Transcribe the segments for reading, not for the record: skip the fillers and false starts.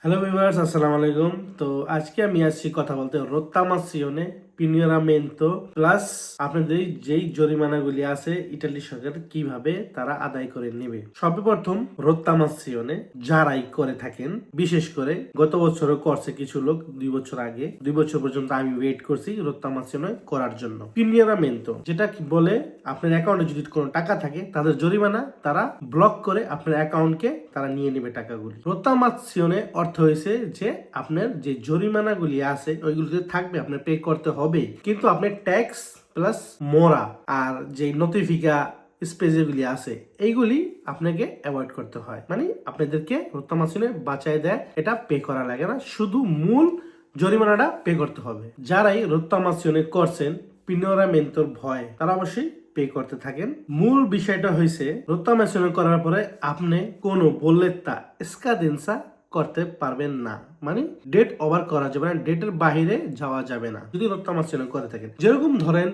Hello viewers, আসসালামু আলাইকুম। তো আজকে আমি আসছি কথা বলতে রোত্তামাসিওনে পিনিয়রামেন্তো প্লাস আপনাদের যেই জরিমানাগুলি আছে ইটালি সরকার কিভাবে তারা আদায় করে নেবে। সর্বপ্রথম রোত্তামাসিওনে যারাই করে থাকেন, বিশেষ করে গত বছরও করছে কিছু লোক, 2 বছর আগে 2 বছর পর্যন্ত আমি ওয়েট করছি রোত্তামাসিওনে করার জন্য। পিনিয়রামেন্তো যেটা কি বলে, আপনার অ্যাকাউন্টে যদি কোনো টাকা থাকে তাদের জরিমানা তারা ব্লক করে আপনার অ্যাকাউন্টকে তারা নিয়ে নেবে টাকাগুলি। রোত্তামাসিওনে অর্থ হয়েছে যে আপনার যে জরিমানাগুলি আছে ওইগুলিতে থাকবে, আপনার পে করতে হবে, কিন্তু আপনার ট্যাক্স প্লাস মোরা আর যে নথিফিকা স্পেস যেগুলি আছে এইগুলি আপনাকে অ্যাভয়েড করতে হয়। মানে আপনাদেরকে রোত্তামাসিওনে বাঁচায় দেয়, এটা পে করা লাগে না, শুধু মূল জরিমানাটা পে করতে হবে। যারাই রোত্তামাসিওনে করছেন পিনিয়রামেন্তোর ভয়, তারা অবশ্যই পে করতে থাকেন। মূল বিষয়টা হয়েছে রোত্তামাসিওনে করার পরে আপনি কোনো বোলেত্তা স্কাদেন্সা করতে পারবেন না, মানে ডেট ওভার করা যাবে না, ডেটের বাইরে যাওয়া যাবে না যদি রোত্তামাসিওনে করে থাকেন। যেরকম ধরেন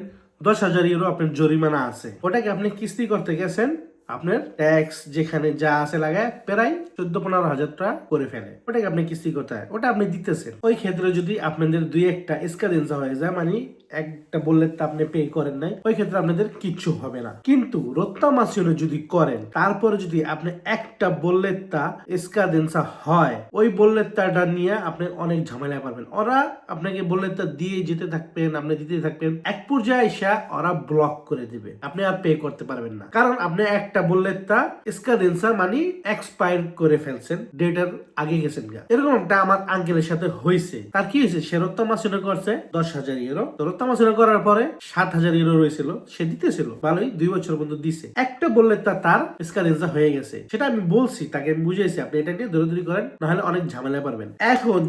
10,000 ইউরো আপনার জরিমানা আছে, ওটাকে আপনি কিস্তি করতে গেছেন, আপনার ট্যাক্স যেখানে যা আছে লাগায় প্রায় 14-15 হাজার টাকা করে ফেলে, ওটাকে আপনি কিস্তি করতে হয়, ওটা আপনি দিতেছেন। ওই ক্ষেত্রে যদি আপনাদের দুই একটা স্কাদেন্সা হয়ে যায়, মানে একটা বললে তো আপনি পে করেন নাই, ওই ক্ষেত্রে আপনাদের কিচ্ছু হবে না। কিন্তু রোত্তামাসিওনে যদি করেন, তারপরে যদি আপনি একটা বললে তা স্কাদেন্সা হয়, ওই বললে তাটা নিয়ে আপনি অনেক ঝামেলা পাবেন। ওরা আপনাকে বললে তা দিয়ে যেতে থাকবেন, আপনি দিতে থাকবেন, এক পর্যায়ে এসে ওরা ব্লক করে দিবে, আপনি আর পে করতে পারবেন না। কারণ আপনি একটা বললে তা স্কাদেন্সা মানে এক্সপায়ার করে ফেলছেন, ডেটের আগে গেছেন গা। এরকমটা আমার আঙ্কেলের সাথে হয়েছে। তার কি হয়েছে, সে রোত্তামাসিওনে করছে 10,000 ইউরো, রোত্তামাসিওনে করার পরে 7,000 ইউরো রয়েছিল, সে দিতেছিল ভালোই, 2 বছর পর্যন্ত দিছে। একটা বললে তার স্কাদেন্সা হয়ে গেছে, সেটা আমি বলছি তাকে, আমি বুঝাইছি আপনি এটা নিয়ে দৌড়াদৌড়ি করেন, নাহলে অনেক ঝামেলা পারবেন। এখন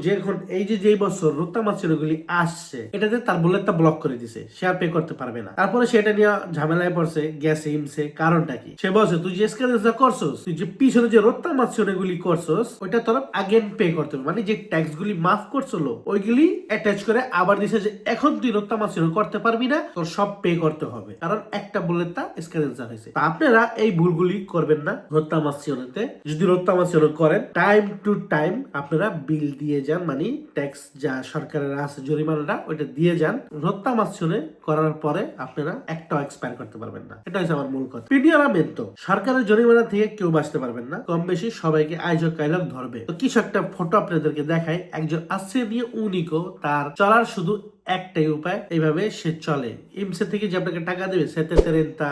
এই যেই বছর রোত্তামাসিওনে গুলি আসছে, এটাতে তার বললে তা ব্লক করে দিছে, সে আর পে করতে পারবে না। তারপরে সেটা নিয়ে ঝামেলায় পড়ছে, গেছে হিমছে। কারণটা কি, সে বলছে তুই যে স্কাদেন্সা করছস, তুই যে পিছনে যে রোত্তামাসিওনে গুলি করছস, ওইটা তোর আগেন পে করতে হবে, মানে যে ট্যাক্স গুলি মাফ করছিল ওইগুলি অ্যাটাচ করে আবার দিছে যে এখন তুই রোত্তামাসিওনে করতে পারবি না, তোর সব পে করতে হবে, কারণ একটা বললে তা স্কাদেন্সা হয়েছে। আপনারা এই ভুলগুলি করবেন না রোত্তামাসিওনেতে। যদি রোত্তামাসিওনে করেন, টাইম টু টাইম আপনারা বিল দিয়ে যান, মানে ট্যাক্স যা সরকারের আছে জরিমানাটা ওইটা দিয়ে যান। রোত্তামাসিওনে করার পরে আপনারা একটাও এক্সপায়ার করতে পারবেন না, এটা হচ্ছে আমার মূল কথা। পিনিয়রামেন্তো সরকারের জরিমানা থেকে কেউ বাঁচতে পারবেন না, কম বেশি সবাইকে আয়োজক কায়লক ধরবে। তো কিছু একটা ফটো আপনাদেরকে দেখাই, একজন আছে নিয়ে উনিকো, তার চলার শুধু একটাই উপায়, এইভাবে সে চলে। ইমসে থেকে যে আপনাকে টাকা দেবে, সেতে তেরেন্তা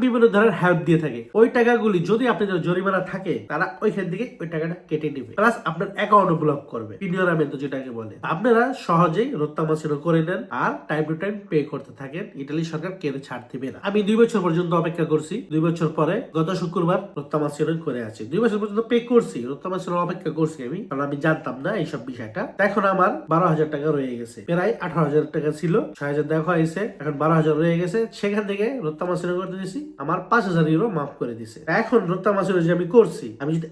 বিভিন্ন ধরনের হেল্প দিয়ে থাকে। ওই টাকাগুলি যদি আপনাদের জরিমানা থাকে, তারা ওইখান থেকে ওই টাকাটা কেটে নেবে, প্লাস আপনার অ্যাকাউন্ট ব্লক করবে, পিনিয়রামেন্তো যেটাকে বলে। আপনারা সহজেই রোত্তামাসিওনে করে নেন আর টাইম টু টাইম পে করতে থাকেন, ইতালি সরকার কেড়ে ছাড় দিবে না। আমি 2 বছর পর্যন্ত অপেক্ষা করছি, 2 বছর পরে গত শুক্রবার রোত্তামাসিওনে করে আছি। 2 বছর পর্যন্ত পে করছি, রোত্তামাসিওনে অপেক্ষা করছি আমি, কারণ আমি জানতাম না এইসব বিষয়টা। এখন আমার 12,000 টাকা রয়ে গেছে, প্রায় 18,000 টাকা ছিল, 6,000 দেখা হয়েছে, এখন 12,000 রয়ে গেছে। সেখান থেকে রোত্তামাসিওনে করতে দিয়েছি, আমার 5,000 ইউরো মাফ করে দিছে। এখন রোত্তামাসিওনে যে আমি করছি, আমি যদি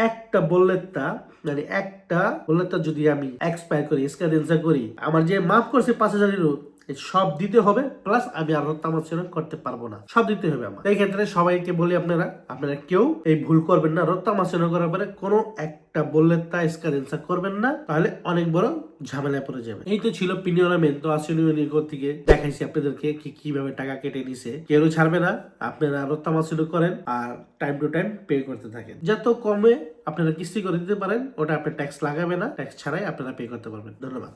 একটা বললেতা, মানে একটা বললেতা যদি আমি এক্সপায়ার করি, স্কাদেন্সা করি, আমার যে মাফ করছে 5,000 ইউরো সব দিতে হবে, প্লাস আমি আর রোত্তামাসিওনে করতে পারবো না, সব দিতে হবে আমার। এই ক্ষেত্রে সবাইকে বলি, আপনারা কেউ এই ভুল করবেন না। রোত্তামাসিওনে করার পরে কোনো একটা বললে তা স্কাদেন্সা করবেন না, তাহলে অনেক বড় ঝামেলায় পড়ে যাবে। এই তো ছিল পিনিয়রামেন্তো আসিওনিকো থেকে, দেখাইছি আপনাদেরকে কিভাবে টাকা কেটে নিছে। কেউ ছাড়বে না, আপনারা রোত্তামাসিওনে করেন আর টাইম টু টাইম পে করতে থাকেন। যত কমে আপনারা কিস্তি করে দিতে পারেন, ওটা আপনার ট্যাক্স লাগাবে না, ট্যাক্স ছাড়াই আপনারা পে করতে পারবেন। ধন্যবাদ।